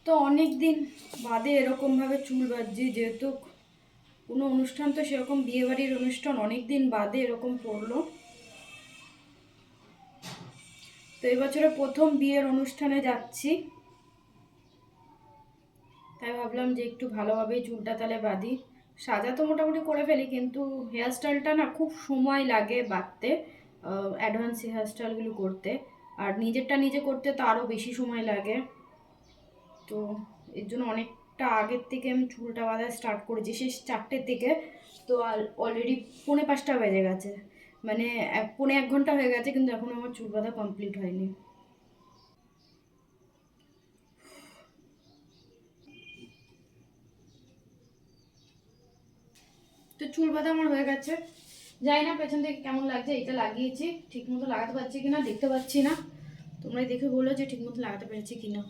তো অনেক দিন বাদে এরকমভাবে চুল বাঁধছি, যেহেতু কোনো অনুষ্ঠান তো সেরকম বিয়েবাড়ির অনুষ্ঠান অনেক দিন বাদে এরকম পড়লো। তো এবছরে প্রথম বিয়ের অনুষ্ঠানে যাচ্ছি, তাই ভাবলাম যে একটু ভালোভাবেই চুলটা তাহলে বাঁধি। সাজা তো মোটামুটি করে ফেলি, কিন্তু হেয়ার স্টাইলটা না খুব সময় লাগে বাঁধতে, অ্যাডভান্স হেয়ার স্টাইলগুলো করতে। আর নিজেরটা নিজে করতে তো আরও বেশি সময় লাগে। তো এর জন্য অনেকটা আগের থেকে আমি চুলটা বাঁধা স্টার্ট করেছি, সেই 4টে থেকে। তো অলরেডি 4:45 বেজে গেছে, মানে 1.5 ঘন্টা হয়ে গেছে, কিন্তু এখন আমার চুল বাঁধা কমপ্লিট হয়নি। তো চুল বাঁধা আমার হয়ে গেছে। জানি না পেছন থেকে কেমন লাগছে, এটা লাগিয়েছি ঠিক মতো লাগাতে পারছি কিনা দেখতে পাচ্ছি না, তোমরাই দেখে বলো যে ঠিক মতো লাগাতে পেরেছি কিনা।